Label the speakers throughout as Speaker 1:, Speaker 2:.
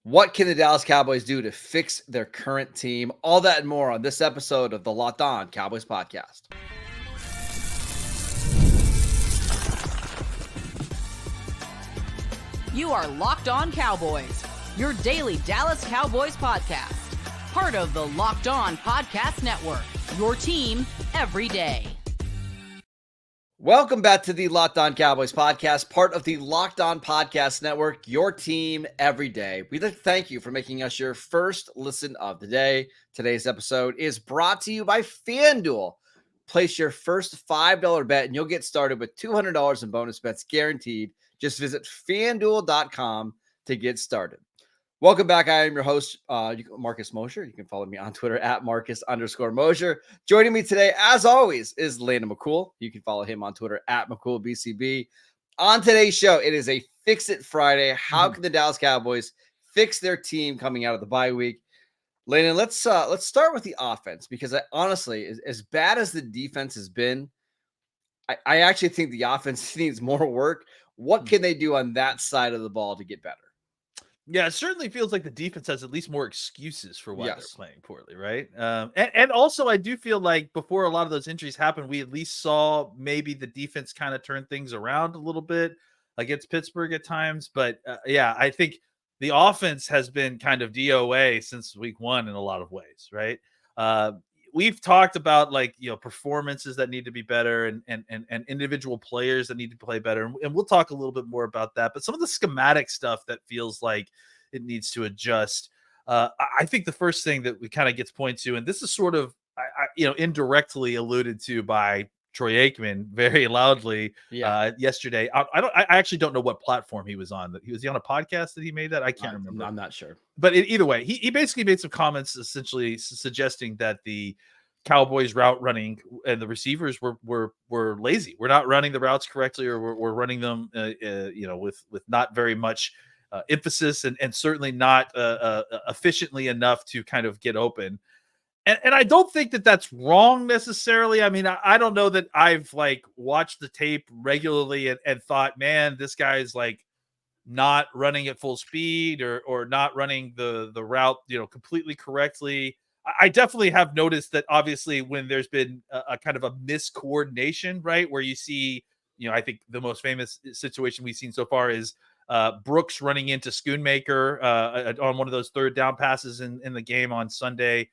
Speaker 1: What can the Dallas Cowboys do to fix their current team? All that and more on this episode of the Locked On Cowboys podcast.
Speaker 2: You are Locked On Cowboys, your daily Dallas Cowboys podcast. Part of the Locked On Podcast Network, your team every day.
Speaker 1: Welcome back to the Locked On Cowboys podcast, part of the Locked On Podcast Network, your team every day. We'd like to thank you for making us your first listen of the day. Today's episode is brought to you by FanDuel. Place your first $5 bet and you'll get started with $200 in bonus bets guaranteed. Just visit FanDuel.com to get started. Welcome back. I am your host, Marcus Mosher. You can follow me on Twitter at Marcus_Mosher. Joining me today, as always, is Landon McCool. You can follow him on Twitter at McCoolBCB. On today's show, it is a Fix It Friday. How can the Dallas Cowboys fix their team coming out of the bye week? Landon, let's start with the offense, because I honestly, as bad as the defense has been, I actually think the offense needs more work. What can they do on that side of the ball to get better?
Speaker 3: Yeah, it certainly feels like the defense has at least more excuses for why they're playing poorly, right? And also, I do feel like before a lot of those injuries happened, we at least saw maybe the defense kind of turn things around a little bit against Pittsburgh at times. But yeah, I think the offense has been kind of DOA since week one in a lot of ways, right? We've talked about performances that need to be better and individual players that need to play better. And we'll talk a little bit more about that. But some of the schematic stuff that feels like it needs to adjust. I think the first thing that we kind of gets pointed to, and this is sort of, indirectly alluded to by Troy Aikman very loudly yesterday. I actually don't know what platform he was on. Was he on a podcast that he made that? I can't remember.
Speaker 1: I'm not sure.
Speaker 3: But either way, he basically made some comments essentially suggesting that the Cowboys route running and the receivers were lazy. We're not running the routes correctly, or we're running them, with not very much emphasis and certainly not efficiently enough to kind of get open. And I don't think that that's wrong necessarily. I mean, I don't know that I've watched the tape regularly and thought, man, this guy's not running at full speed or not running the route, completely correctly. I definitely have noticed that obviously when there's been a kind of a miscoordination, right, where you see, I think the most famous situation we've seen so far is Brooks running into Schoonmaker on one of those third down passes in the game on Sunday.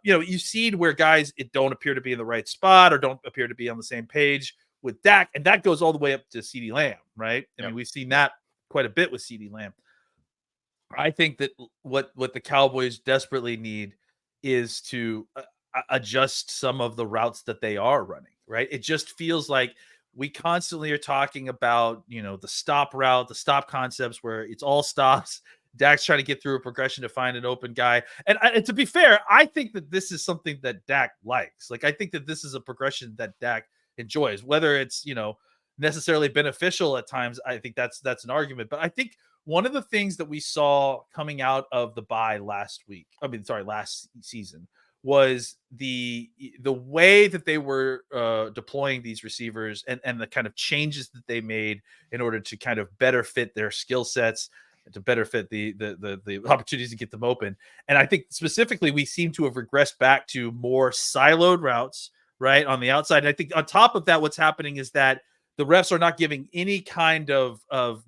Speaker 3: You see where guys don't appear to be in the right spot or don't appear to be on the same page with Dak, and that goes all the way up to CeeDee Lamb, right? I mean, we've seen that quite a bit with CeeDee Lamb. I think that what the Cowboys desperately need is to adjust some of the routes that they are running, right? It just feels like we constantly are talking about, the stop route, the stop concepts where it's all stops. Dak's trying to get through a progression to find an open guy. And to be fair, I think that this is something that Dak likes. I think that this is a progression that Dak enjoys, whether it's, necessarily beneficial at times. I think that's an argument. But I think one of the things that we saw coming out of the bye last season was the way that they were deploying these receivers and the kind of changes that they made in order to kind of better fit their skill sets, to better fit the opportunities to get them open. And I think specifically we seem to have regressed back to more siloed routes, right, on the outside. And I think on top of that, what's happening is that the refs are not giving any kind of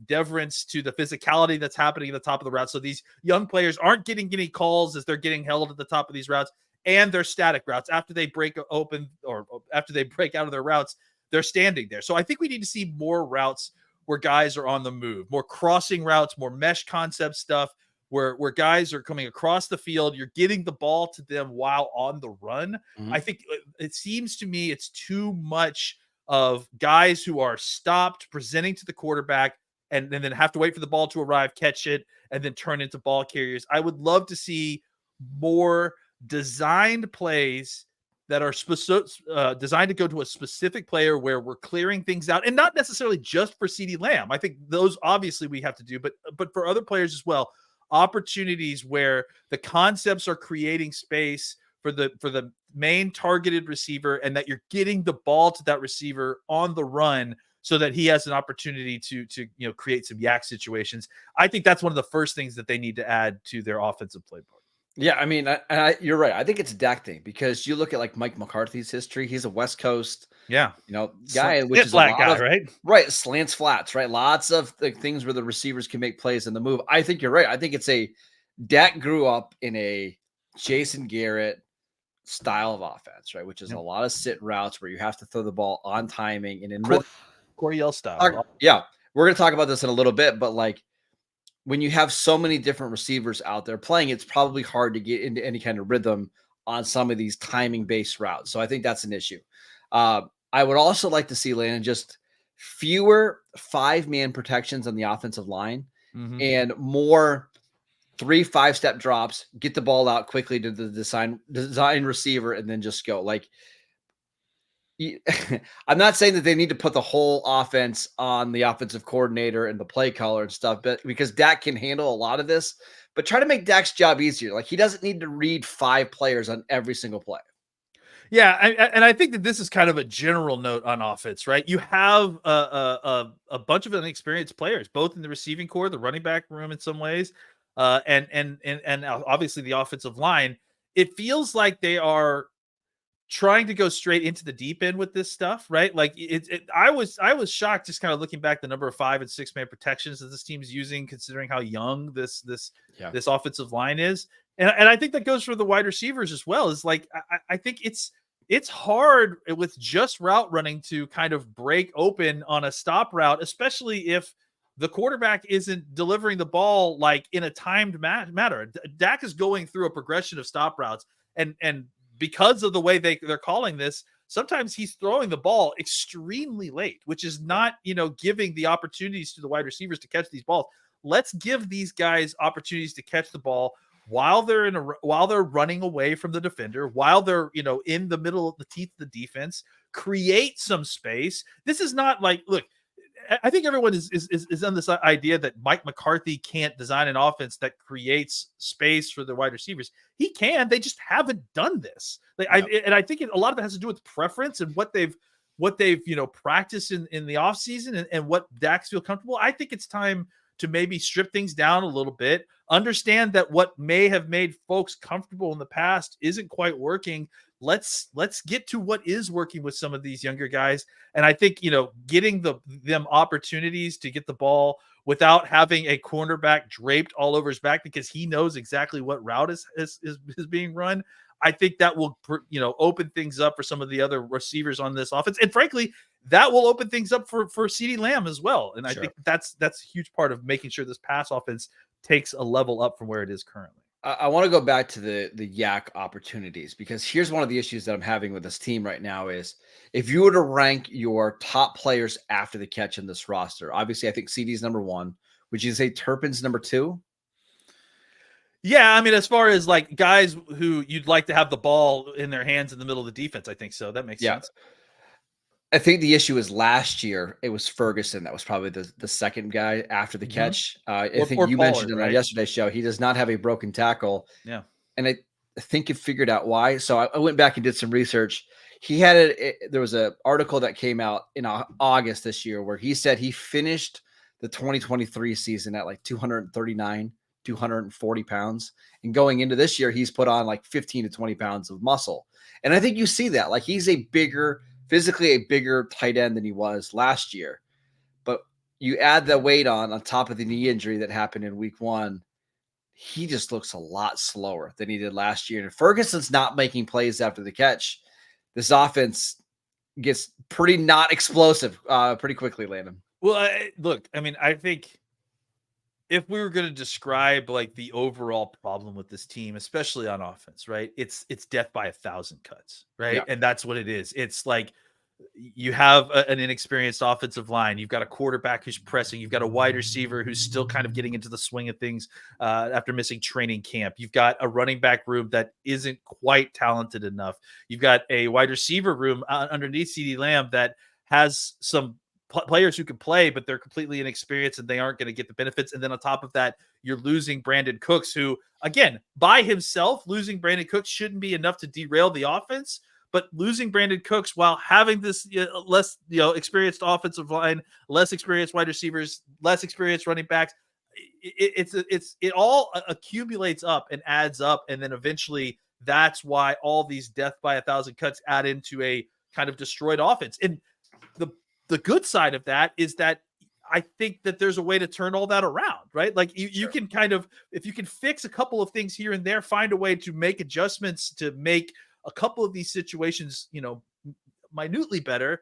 Speaker 3: deference to the physicality that's happening at the top of the route. So these young players aren't getting any calls as they're getting held at the top of these routes, and they're static routes. After they break open or after they break out of their routes, they're standing there. So I think we need to see more routes where guys are on the move, more crossing routes, more mesh concept stuff, where guys are coming across the field. You're getting the ball to them while on the run. I think it seems to me it's too much of guys who are stopped, presenting to the quarterback, and then have to wait for the ball to arrive, catch it, and then turn into ball carriers. I would love to see more designed plays that are designed to go to a specific player where we're clearing things out, and not necessarily just for CeeDee Lamb. I think those obviously we have to do, but for other players as well, opportunities where the concepts are creating space for the main targeted receiver, and that you're getting the ball to that receiver on the run so that he has an opportunity to create some yak situations. I think that's one of the first things that they need to add to their offensive playbook.
Speaker 1: Yeah, I mean, you're right. I think it's a Dak thing because you look at like Mike McCarthy's history. He's a West Coast,
Speaker 3: Yeah,
Speaker 1: guy, which
Speaker 3: spit
Speaker 1: is a
Speaker 3: flat
Speaker 1: lot
Speaker 3: guy,
Speaker 1: of
Speaker 3: right?
Speaker 1: right slants, flats, right. Lots of things where the receivers can make plays in the move. I think you're right. I think it's Dak grew up in a Jason Garrett style of offense, right, which is
Speaker 3: Yeah.
Speaker 1: a lot of sit routes where you have to throw the ball on timing and in rhythm.
Speaker 3: Coryell style.
Speaker 1: Yeah, we're gonna talk about this in a little bit, but like when you have so many different receivers out there playing, it's probably hard to get into any kind of rhythm on some of these timing based routes. So I think that's an issue. I would also like to see Landon just fewer 5-man protections on the offensive line
Speaker 3: Mhm.
Speaker 1: and more 3-5 step drops, get the ball out quickly to the design receiver, and then just go. Like I'm not saying that they need to put the whole offense on the offensive coordinator and the play caller and stuff, but because Dak can handle a lot of this, but try to make Dak's job easier. Like he doesn't need to read 5 players on every single play.
Speaker 3: Yeah, and I think that this is kind of a general note on offense, right? You have a bunch of inexperienced players, both in the receiving core, the running back room in some ways, and obviously the offensive line. It feels like they are trying to go straight into the deep end with this stuff, right? Like I was shocked just kind of looking back the number of 5 and 6-man protections that this team is using, considering how young this offensive line is, and I think that goes for the wide receivers as well. Is like I think it's hard with just route running to kind of break open on a stop route, especially if the quarterback isn't delivering the ball like in a timed manner. Dak is going through a progression of stop routes, and because of the way they're calling this, sometimes he's throwing the ball extremely late, which is not, giving the opportunities to the wide receivers to catch these balls. Let's give these guys opportunities to catch the ball while they're while they're running away from the defender, while they're, in the middle of the teeth of the defense, create some space. This is not like, look, I think everyone is on this idea that Mike McCarthy can't design an offense that creates space for the wide receivers. He can. They just haven't done this. I think a lot of it has to do with preference and what they've practiced in the offseason and what Dax feel comfortable. I think it's time to maybe strip things down a little bit, understand that what may have made folks comfortable in the past isn't quite working. Let's get to what is working with some of these younger guys. And I think, getting them opportunities to get the ball without having a cornerback draped all over his back because he knows exactly what route is being run. I think that will, open things up for some of the other receivers on this offense. And frankly, that will open things up for CeeDee Lamb as well. And I think that's a huge part of making sure this pass offense takes a level up from where it is currently.
Speaker 1: I want to go back to the yak opportunities because here's one of the issues that I'm having with this team right now is if you were to rank your top players after the catch in this roster, obviously I think CD's number 1. Would you say Turpin's number 2?
Speaker 3: Yeah, I mean, as far as like guys who you'd like to have the ball in their hands in the middle of the defense, I think so. That makes sense.
Speaker 1: I think the issue is last year it was Ferguson that was probably the second guy after the catch. I think you mentioned it on yesterday's show. He does not have a broken tackle.
Speaker 3: Yeah,
Speaker 1: and I think you figured out why. So I went back and did some research. He had there was an article that came out in August this year where he said he finished the 2023 season at like 239, 240 pounds. And going into this year, he's put on like 15 to 20 pounds of muscle. And I think you see that. Like he's physically a bigger tight end than he was last year. But you add the weight on top of the knee injury that happened in week 1. He just looks a lot slower than he did last year. And if Ferguson's not making plays after the catch, this offense gets pretty not explosive pretty quickly, Landon.
Speaker 3: Well, look, I mean, I think if we were going to describe like the overall problem with this team, especially on offense, right? It's death by 1,000 cuts, right?
Speaker 1: Yeah.
Speaker 3: And that's what it is. It's like you have an inexperienced offensive line. You've got a quarterback who's pressing. You've got a wide receiver who's still kind of getting into the swing of things after missing training camp. You've got a running back room that isn't quite talented enough. You've got a wide receiver room underneath CeeDee Lamb that has some players who can play, but they're completely inexperienced and they aren't going to get the benefits. And then on top of that, you're losing Brandon Cooks, who, again, by himself, losing Brandon Cooks shouldn't be enough to derail the offense. but losing Brandon Cooks while having this less experienced offensive line, less experienced wide receivers, less experienced running backs, it all accumulates up and adds up, and then eventually that's why all these death by 1,000 cuts add into a kind of destroyed offense. And the good side of that is that I think that there's a way to turn all that around, right? Like you can kind of, if you can fix a couple of things here and there, find a way to make adjustments to make a couple of these situations, minutely better,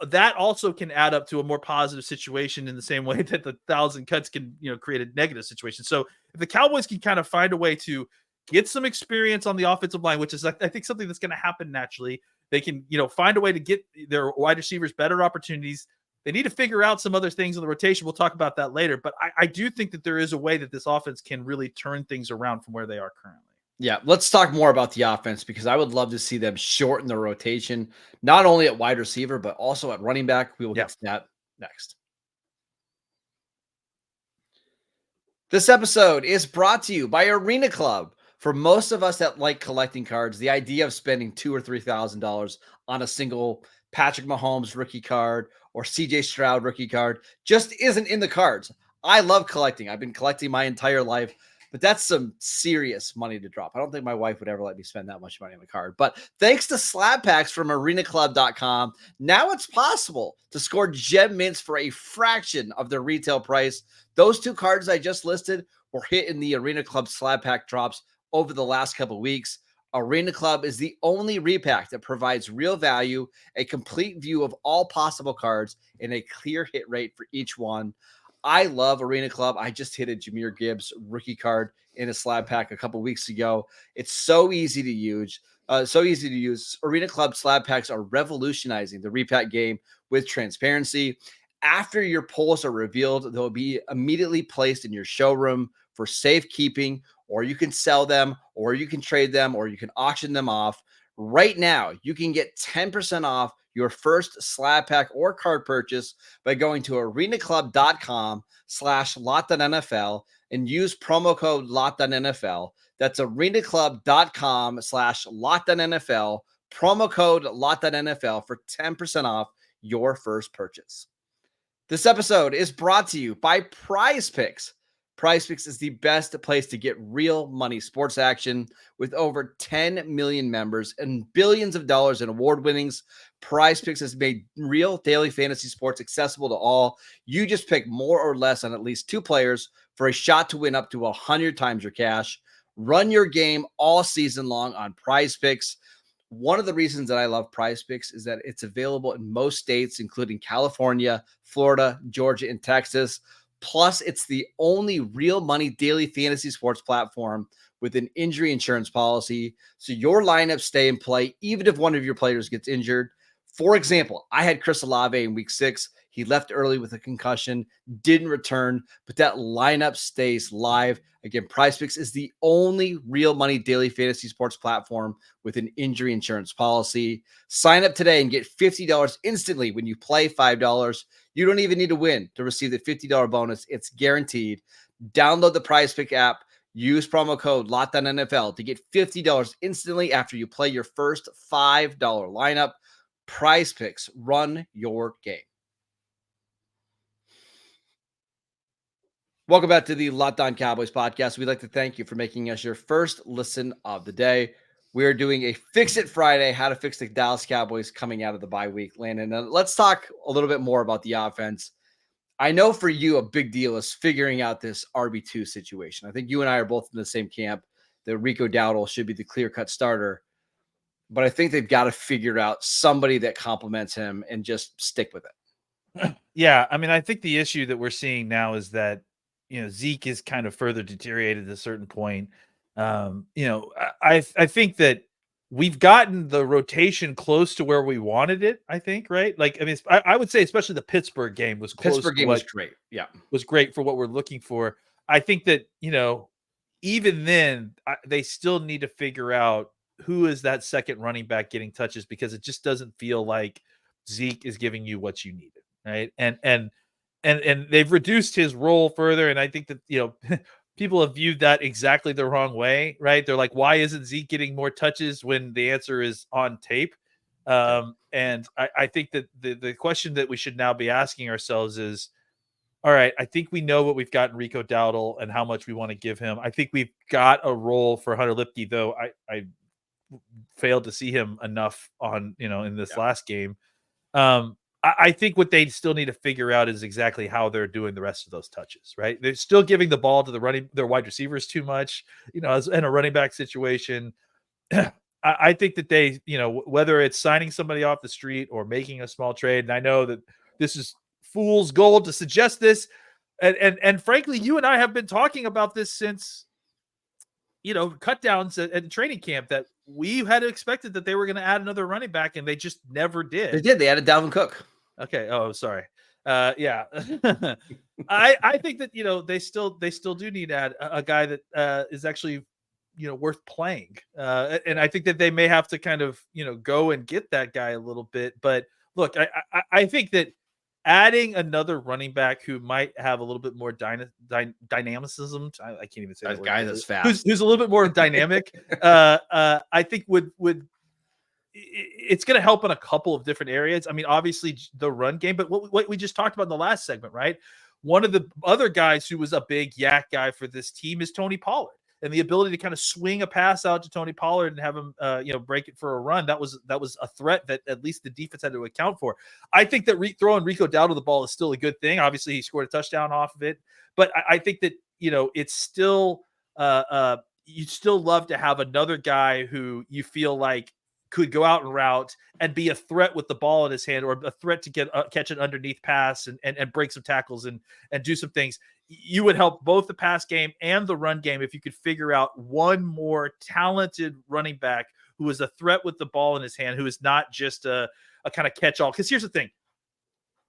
Speaker 3: that also can add up to a more positive situation in the same way that the 1,000 cuts can, create a negative situation. So if the Cowboys can kind of find a way to get some experience on the offensive line, which is, I think, something that's going to happen naturally, they can, find a way to get their wide receivers better opportunities. They need to figure out some other things in the rotation. We'll talk about that later. But I do think that there is a way that this offense can really turn things around from where they are currently.
Speaker 1: Yeah, let's talk more about the offense because I would love to see them shorten the rotation, not only at wide receiver, but also at running back. We will get to that next. This episode is brought to you by Arena Club. For most of us that like collecting cards, the idea of spending $2,000 or $3,000 on a single Patrick Mahomes rookie card or CJ Stroud rookie card just isn't in the cards. I love collecting. I've been collecting my entire life, but that's some serious money to drop. I don't think my wife would ever let me spend that much money on a card. But thanks to slab packs from arenaclub.com, now it's possible to score gem mints for a fraction of their retail price. Those two cards I just listed were hit in the Arena Club slab pack drops over the last couple of weeks. Arena Club is the only repack that provides real value, a complete view of all possible cards, and a clear hit rate for each one. I love Arena Club. I just hit a Jahmyr Gibbs rookie card in a slab pack a couple weeks ago. It's so easy to use. Arena Club slab packs are revolutionizing the repack game with transparency. After your pulls are revealed, they'll be immediately placed in your showroom for safekeeping, or you can sell them, or you can trade them, or you can auction them off. Right now, you can get 10% off your first slab pack or card purchase by going to arenaclub.com/LockedOnNFL and use promo code LockedOnNFL. That's arenaclub.com/LockedOnNFL, promo code LockedOnNFL for 10% off your first purchase. This episode is brought to you by PrizePicks. PrizePicks is the best place to get real money sports action with over 10 million members and billions of dollars in award winnings. PrizePicks has made real daily fantasy sports accessible to all. You just pick more or less on at least two players for a shot to win up to 100 times your cash. Run your game all season long on PrizePicks. One of the reasons that I love PrizePicks is that it's available in most states, including California, Florida, Georgia, and Texas. Plus, it's the only real money daily fantasy sports platform with an injury insurance policy. So your lineups stay in play, even if one of your players gets injured. For example, I had Chris Olave in week 6. He left early with a concussion, didn't return, but that lineup stays live. Again, PrizePicks is the only real money daily fantasy sports platform with an injury insurance policy. Sign up today and get $50 instantly when you play $5. You don't even need to win to receive the $50 bonus. It's guaranteed. Download the PrizePick app. Use promo code LockedOnNFL to get $50 instantly after you play your first $5 lineup. PrizePicks, run your game. Welcome back to the Locked On Cowboys podcast. We'd like to thank you for making us your first listen of the day. We are doing a Fix It Friday, how to fix the Dallas Cowboys coming out of the bye week. Landon, let's talk a little bit more about the offense. I know for you, a big deal is figuring out this RB2 situation. I think you and I are both in the same camp that Rico Dowdle should be the clear-cut starter, but I think they've got to figure out somebody that complements him and just stick with it.
Speaker 3: Yeah, I mean, I think the issue that we're seeing now is that Zeke is kind of further deteriorated at a certain point. I think that we've gotten the rotation close to where we wanted it. I think, right? Like, I mean, I would say, especially the Pittsburgh game was close.
Speaker 1: Pittsburgh game was great. Yeah,
Speaker 3: was great for what we're looking for. I think that even then, they still need to figure out who is that second running back getting touches, because it just doesn't feel like Zeke is giving you what you needed, right? And they've reduced his role further. And I think that, people have viewed that exactly the wrong way, right? They're like, why isn't Zeke getting more touches when the answer is on tape? And I think that the question that we should now be asking ourselves is, all right, I think we know what we've got in Rico Dowdle and how much we want to give him. I think we've got a role for Hunter Lipke, though I failed to see him enough on, in this last game. I think what they still need to figure out is exactly how they're doing the rest of those touches, right? They're still giving the ball to their wide receivers too much, as in a running back situation. I think that they, whether it's signing somebody off the street or making a small trade, and I know that this is fool's gold to suggest this, and frankly, you and I have been talking about this since, cut downs at training camp, that we had expected that they were going to add another running back, and they just never did.
Speaker 1: They did. They added Dalvin Cook.
Speaker 3: Okay. Oh, sorry. Yeah. I think that, they still do need to add a guy that is actually, worth playing. And I think that they may have to kind of, go and get that guy a little bit. But look, I think that adding another running back who might have a little bit more dynamicism. I can't even say that
Speaker 1: guy that's fast,
Speaker 3: who's a little bit more dynamic. I think would it's going to help in a couple of different areas. I mean, obviously the run game, but what we just talked about in the last segment, right? One of the other guys who was a big yak guy for this team is Tony Pollard, and the ability to kind of swing a pass out to Tony Pollard and have him, break it for a run. That was a threat that at least the defense had to account for. I think that throwing Rico Dowdle the ball is still a good thing. Obviously, he scored a touchdown off of it, but I think that, it's still, you'd still love to have another guy who you feel like could go out and route and be a threat with the ball in his hand, or a threat to catch an underneath pass and break some tackles and do some things. You would help both the pass game and the run game if you could figure out one more talented running back who is a threat with the ball in his hand, who is not just a kind of catch-all. Because here's the thing.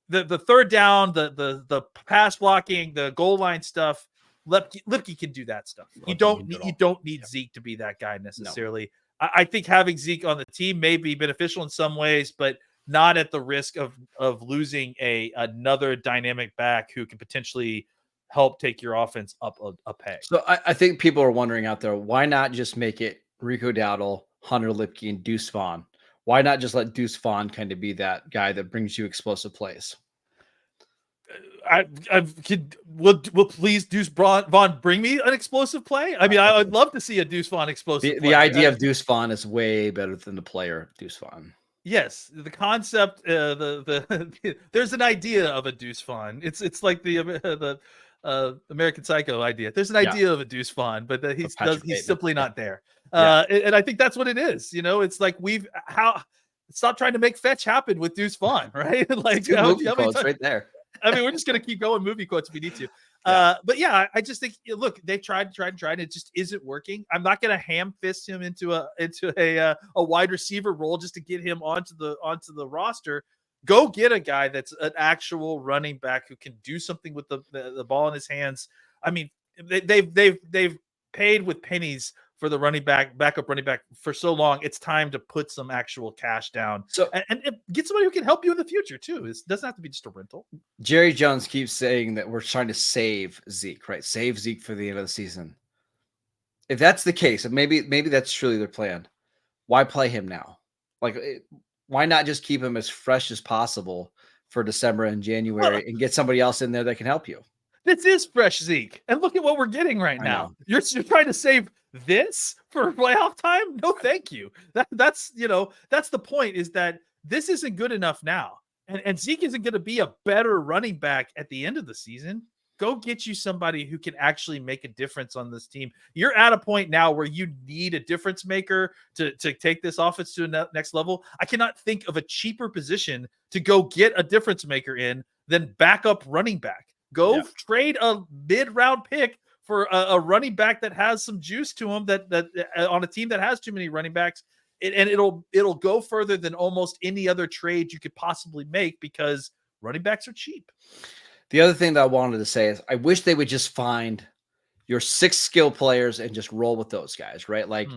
Speaker 3: The third down, the pass blocking, the goal line stuff, Lipke can do that stuff. You don't need Zeke to be that guy necessarily. No. I think having Zeke on the team may be beneficial in some ways, but not at the risk of losing another dynamic back who can potentially help take your offense up a peg.
Speaker 1: So I think people are wondering out there, why not just make it Rico Dowdle, Hunter Lipke, and Deuce Vaughn? Why not just let Deuce Vaughn kind of be that guy that brings you explosive plays?
Speaker 3: Will please Deuce Vaughn bring me an explosive play? I mean, I'd love to see a Deuce Vaughn explosive play.
Speaker 1: The idea of Deuce Vaughn is way better than the player Deuce Vaughn.
Speaker 3: Yes, the concept, there's an idea of a Deuce Vaughn. It's like the American Psycho idea. There's an idea of a Deuce Vaughn, but he's simply not there. And I think that's what it is. It's like stop trying to make fetch happen with Deuce Vaughn, right? Like
Speaker 1: quotes right there.
Speaker 3: I mean, we're just going to keep going movie quotes if we need to. But yeah, I just think, look, they tried, and it just isn't working. I'm not going to ham fist him into a wide receiver role just to get him onto the roster. Go get a guy that's an actual running back who can do something with the ball in his hands. I mean, they've paid with pennies for the backup running back for so long. It's time to put some actual cash down. So and get somebody who can help you in the future too. It doesn't have to be just a rental.
Speaker 1: Jerry Jones keeps saying that we're trying to save Zeke, right? Save Zeke for the end of the season. If that's the case, and maybe that's truly their plan, why play him now? Like, why not just keep him as fresh as possible for December and January and get somebody else in there that can help you?
Speaker 3: This is fresh Zeke. And look at what we're getting right now. You're trying to save this for playoff time? No, thank you. That's the point, is that this isn't good enough now. And Zeke isn't going to be a better running back at the end of the season. Go get you somebody who can actually make a difference on this team. You're at a point now where you need a difference maker to take this offense to the next level. I cannot think of a cheaper position to go get a difference maker in than backup running back. Go trade a mid-round pick for a running back that has some juice to him, that on a team that has too many running backs, and it'll go further than almost any other trade you could possibly make, because running backs are cheap.
Speaker 1: The other thing that I wanted to say is I wish they would just find your 6 skill players and just roll with those guys, right? Like,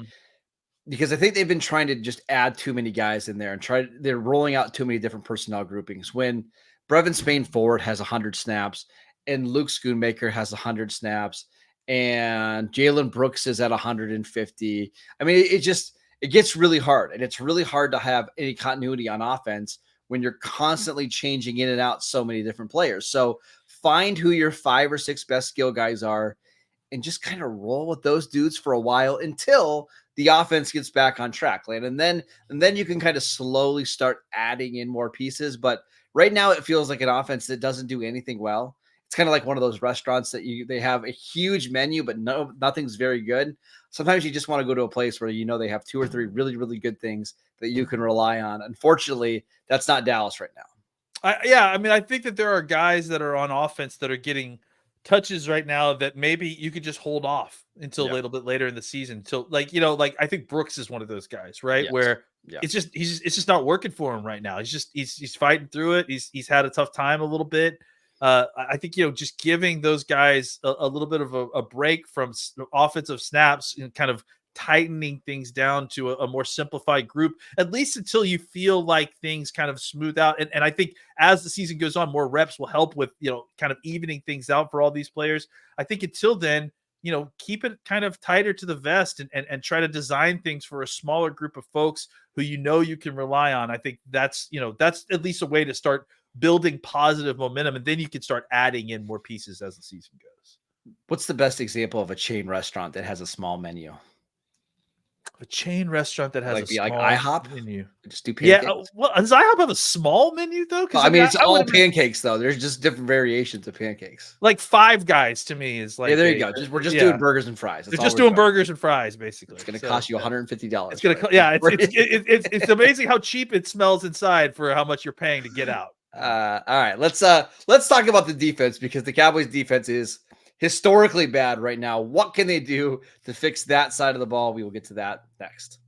Speaker 1: because I think they've been trying to just add too many guys in there and they're rolling out too many different personnel groupings. When Brevin Spain Ford has 100 snaps and Luke Schoonmaker has 100 snaps and Jalen Brooks is at 150. I mean, it gets really hard, and it's really hard to have any continuity on offense when you're constantly changing in and out so many different players. So find who your 5 or 6 best skill guys are and just kind of roll with those dudes for a while until the offense gets back on track, and then you can kind of slowly start adding in more pieces. But right now it feels like an offense that doesn't do anything well. It's kind of like one of those restaurants that they have a huge menu, but nothing's very good. Sometimes you just want to go to a place where they have 2 or 3 really, really good things that you can rely on. Unfortunately, that's not Dallas right now.
Speaker 3: I mean, I think that there are guys that are on offense that are getting touches right now that maybe you could just hold off until a little bit later in the season. Until like I think Brooks is one of those guys, right?
Speaker 1: Yes.
Speaker 3: Where
Speaker 1: Yeah.
Speaker 3: it's just not working for him right now. He's fighting through it. He's had a tough time a little bit. I think just giving those guys a little bit of a break from offensive snaps and kind of tightening things down to a more simplified group, at least until you feel like things kind of smooth out. And I think as the season goes on, more reps will help with, kind of evening things out for all these players. I think until then, keep it kind of tighter to the vest and try to design things for a smaller group of folks who you can rely on. I think that's at least a way to start building positive momentum, and then you can start adding in more pieces as the season goes.
Speaker 1: What's the best example of a chain restaurant that has a small menu?
Speaker 3: A chain restaurant that has a small
Speaker 1: IHOP
Speaker 3: menu.
Speaker 1: Just do pancakes.
Speaker 3: Yeah, well, does IHOP have a small menu though?
Speaker 1: Well, I mean, it's all pancakes though. There's just different variations of pancakes.
Speaker 3: Like Five Guys to me is like,
Speaker 1: there you go. We're just doing burgers and fries.
Speaker 3: They're just doing burgers and fries, basically.
Speaker 1: It's going to cost you $150.
Speaker 3: It's going to, it's amazing how cheap it smells inside for how much you're paying to get out.
Speaker 1: All right, let's talk about the defense, because the Cowboys defense is historically bad right now. What can they do to fix that side of the ball? We will get to that next.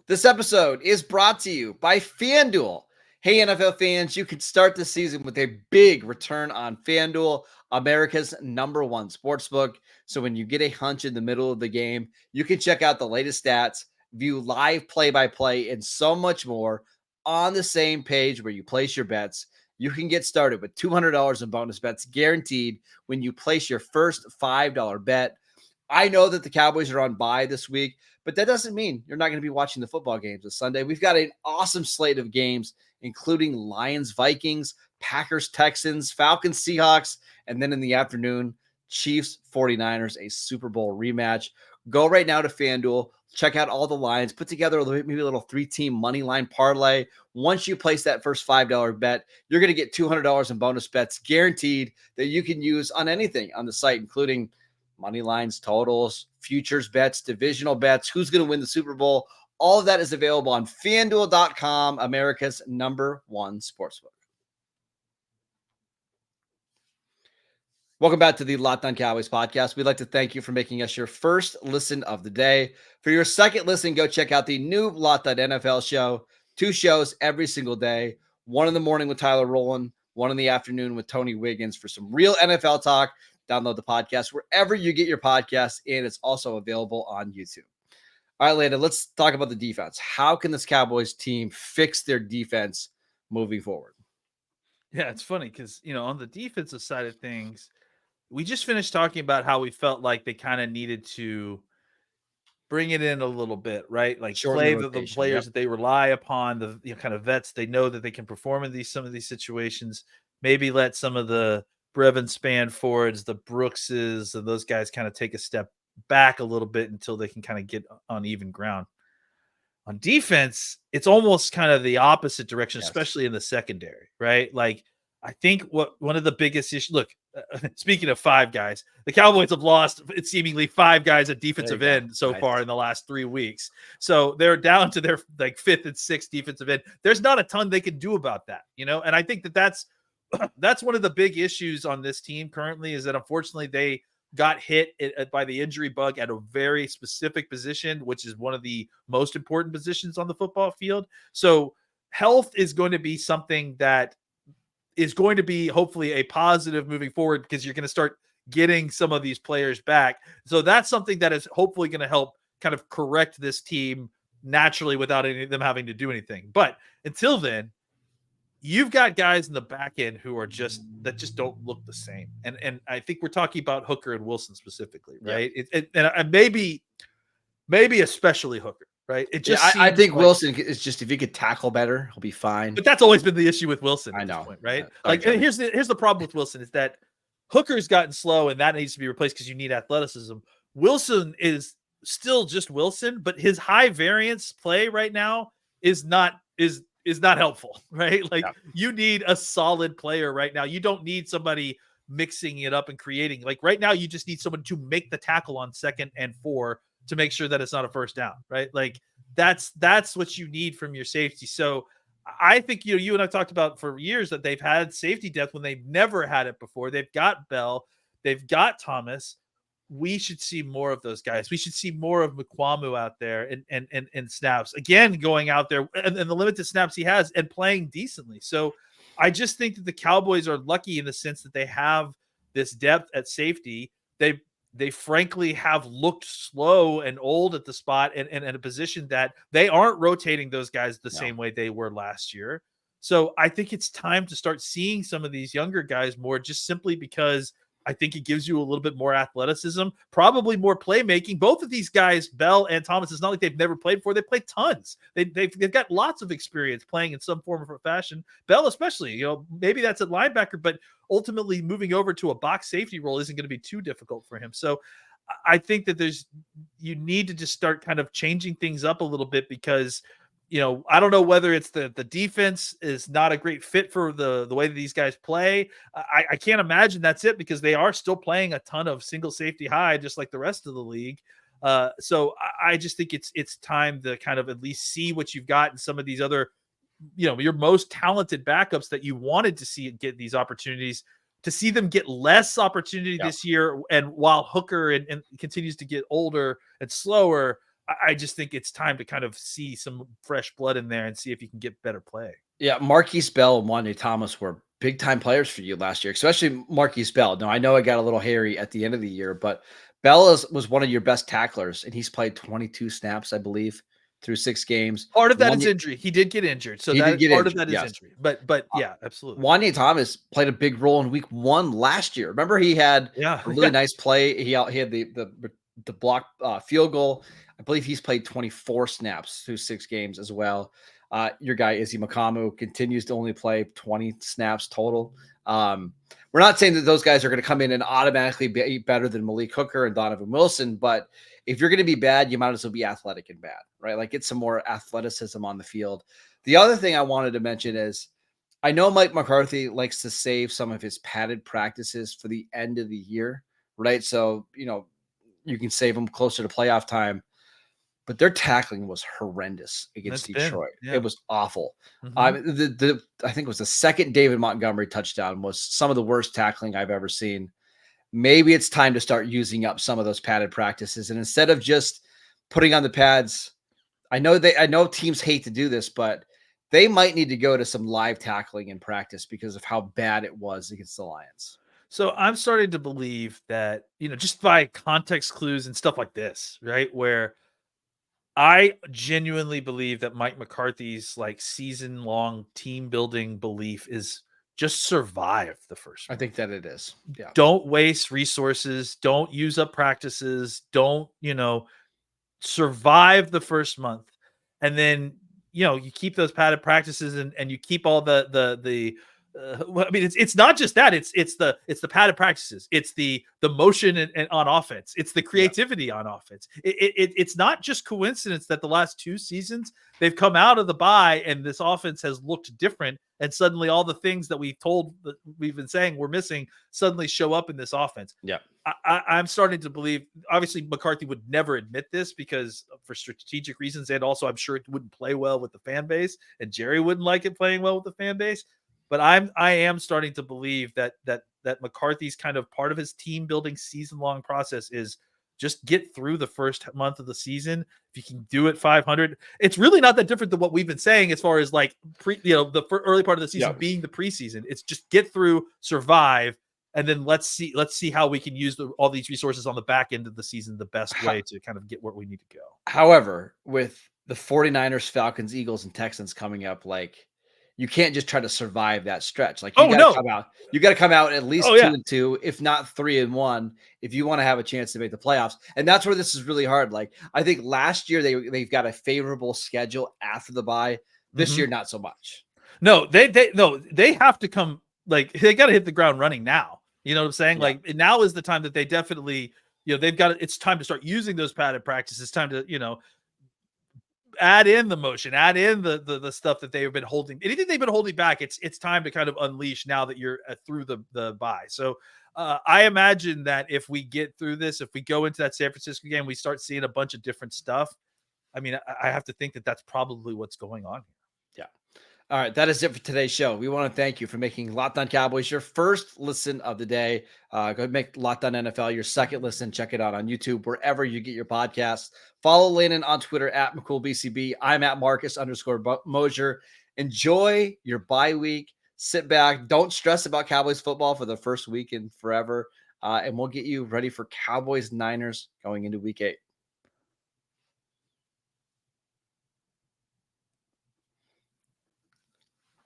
Speaker 1: This episode is brought to you by FanDuel. Hey, NFL fans, you can start the season with a big return on FanDuel, America's #1 sportsbook. So when you get a hunch in the middle of the game, you can check out the latest stats, view live play-by-play, and so much more on the same page where you place your bets. You can get started with $200 in bonus bets guaranteed when you place your first $5 bet. I know that the Cowboys are on bye this week, but that doesn't mean you're not going to be watching the football games this Sunday. We've got an awesome slate of games, including Lions, Vikings, Packers, Texans, Falcons, Seahawks, and then in the afternoon, Chiefs, 49ers, a Super Bowl rematch. Go right now to FanDuel, check out all the lines, put together maybe a little 3-team money line parlay. Once you place that first $5 bet, you're going to get $200 in bonus bets guaranteed that you can use on anything on the site, including money lines, totals, futures bets, divisional bets, who's going to win the Super Bowl. All of that is available on FanDuel.com, America's #1 sportsbook. Welcome back to the Locked On Cowboys podcast. We'd like to thank you for making us your first listen of the day. For your second listen, go check out the new Locked On NFL show. 2 shows every single day. 1 in the morning with Tyler Rowland, 1 in the afternoon with Tony Wiggins for some real NFL talk. Download the podcast wherever you get your podcasts, and it's also available on YouTube. All right, Landon, let's talk about the defense. How can this Cowboys team fix their defense moving forward?
Speaker 3: Yeah, it's funny because, on the defensive side of things, we just finished talking about how we felt like they kind of needed to bring it in a little bit, right? Like play the players that they rely upon, the kind of vets they know that they can perform in some of these situations. Maybe let some of the Brevin Spanfords, the Brookses, and those guys kind of take a step back a little bit until they can kind of get on even ground. On defense, it's almost kind of the opposite direction, especially in the secondary, right? Like, I think one of the biggest issues, look, speaking of 5 guys, the Cowboys have lost seemingly 5 guys at defensive end so far in the last 3 weeks. So they're down to their 5th and 6th defensive end. There's not a ton they can do about that, And I think that's one of the big issues on this team currently, is that unfortunately they got hit by the injury bug at a very specific position, which is one of the most important positions on the football field. So health is going to be something that is going to be hopefully a positive moving forward, because you're going to start getting some of these players back. So that's something that is hopefully going to help kind of correct this team naturally without any of them having to do anything. But until then, you've got guys in the back end who are just don't look the same. And I think we're talking about Hooker and Wilson specifically, right? And maybe especially Hooker, right? It just
Speaker 1: I
Speaker 3: seems
Speaker 1: think
Speaker 3: like,
Speaker 1: Wilson is just, if he could tackle better, he'll be fine.
Speaker 3: but that's always been the issue with Wilson
Speaker 1: I
Speaker 3: at this
Speaker 1: know.
Speaker 3: point, right?
Speaker 1: Sorry,
Speaker 3: Like, and
Speaker 1: Johnny.
Speaker 3: here's the problem with Wilson is that Hooker's gotten slow and that needs to be replaced because you need athleticism. Wilson is still just Wilson, but his high variance play right now is not helpful, right? Like,
Speaker 1: Yeah.
Speaker 3: you need a solid player right now. You don't need somebody mixing it up and creating. Like, right now, you just need someone to make the tackle on 2nd and 4 to make sure that it's not a first down, right? Like, that's what you need from your safety. So I think, you and I talked about for years that they've had safety depth when they've never had it before. They've got Bell, they've got Thomas. We should see more of those guys. We should see more of Mukwamu out there and snaps again, going out there and the limited snaps he has and playing decently. So I just think that the Cowboys are lucky in the sense that they have this depth at safety. They frankly have looked slow and old at the spot and in a position that they aren't rotating those guys the same way they were last year. So I think it's time to start seeing some of these younger guys more, just simply because I think it gives you a little bit more athleticism, probably more playmaking. Both of these guys, Bell and Thomas, it's not like they've never played before. They played tons. They've got lots of experience playing in some form of fashion. Bell especially, maybe that's at linebacker, but ultimately moving over to a box safety role isn't going to be too difficult for him. So I think that you need to just start kind of changing things up a little bit because I don't know whether it's the defense is not a great fit for the way that these guys play. I can't imagine that's it because they are still playing a ton of single safety high, just like the rest of the league. So I just think it's time to kind of at least see what you've got in some of these other, your most talented backups that you wanted to see get these opportunities, to see them get less opportunity this year. And while Hooker and continues to get older and slower, I just think it's time to kind of see some fresh blood in there and see if you can get better play.
Speaker 1: Yeah, Marquise Bell and Wande Thomas were big time players for you last year, especially Marquise Bell. Now, I know I got a little hairy at the end of the year, but Bell was one of your best tacklers, and he's played 22 snaps, I believe, through 6 games.
Speaker 3: Part of that is injury. He did get injured. So part of that is injury. But yeah, absolutely.
Speaker 1: Wande Thomas played a big role in week 1 last year. Remember, he had a really nice play. He had the block field goal. I believe he's played 24 snaps through 6 games as well. Your guy, Izzy Makamu, continues to only play 20 snaps total. We're not saying that those guys are going to come in and automatically be better than Malik Hooker and Donovan Wilson, but if you're going to be bad, you might as well be athletic and bad, right? Like, get some more athleticism on the field. The other thing I wanted to mention is, I know Mike McCarthy likes to save some of his padded practices for the end of the year, right? So, you can save them closer to playoff time. But their tackling was horrendous against Detroit. It was awful. Mm-hmm. I think it was the second David Montgomery touchdown was some of the worst tackling I've ever seen. Maybe it's time to start using up some of those padded practices. And instead of just putting on the pads, I know teams hate to do this, but they might need to go to some live tackling in practice because of how bad it was against the Lions.
Speaker 3: So I'm starting to believe that, just by context clues and stuff like this, right, where I genuinely believe that Mike McCarthy's season-long team building belief is just survive the first month.
Speaker 1: I think that it is. Yeah.
Speaker 3: Don't waste resources. Don't use up practices. Don't, survive the first month. And then, you keep those padded practices and you keep all it's not just that. It's the padded practices. It's the motion and on offense. It's the creativity on offense. It's not just coincidence that the last 2 seasons they've come out of the bye and this offense has looked different. And suddenly all the things that we've been saying we're missing suddenly show up in this offense.
Speaker 1: Yeah.
Speaker 3: I'm starting to believe, obviously McCarthy would never admit this because for strategic reasons. And also I'm sure it wouldn't play well with the fan base and Jerry wouldn't like it playing well with the fan base. But I am starting to believe that McCarthy's kind of part of his team building season long process is just get through the first month of the season. If you can do it 500, it's really not that different than what we've been saying as far as the early part of the season being the preseason. It's just get through, survive, and then let's see how we can use all these resources on the back end of the season the best way to kind of get where we need to go.
Speaker 1: However, with the 49ers, Falcons, Eagles, and Texans coming up, you can't just try to survive that stretch. Like
Speaker 3: Oh, no.
Speaker 1: you got to come out at least
Speaker 3: Oh, yeah.
Speaker 1: 2-2, if not 3-1, if you want to have a chance to make the playoffs. And that's where this is really hard. Like I think last year they've got a favorable schedule after the bye. This year, not so much.
Speaker 3: No, they have to come, like, they got to hit the ground running now. You know what I'm saying?
Speaker 1: Yeah.
Speaker 3: Like, now is the time that they definitely, they've got, it's time to start using those padded practices. It's time to, add in the motion, add in the stuff that they've been holding. Anything they've been holding back, it's time to kind of unleash now that you're through the bye. So I imagine that if we get through this, if we go into that San Francisco game, we start seeing a bunch of different stuff. I mean, I have to think that that's probably what's going on here.
Speaker 1: Yeah. All right, that is it for today's show. We want to thank you for making Locked On Cowboys your first listen of the day. Go ahead and make Locked On NFL your second listen. Check it out on YouTube, wherever you get your podcasts. Follow Landon on Twitter at McCoolBCB. I'm at Marcus_Mosier. Enjoy your bye week. Sit back. Don't stress about Cowboys football for the first week in forever. And we'll get you ready for Cowboys Niners going into week 8.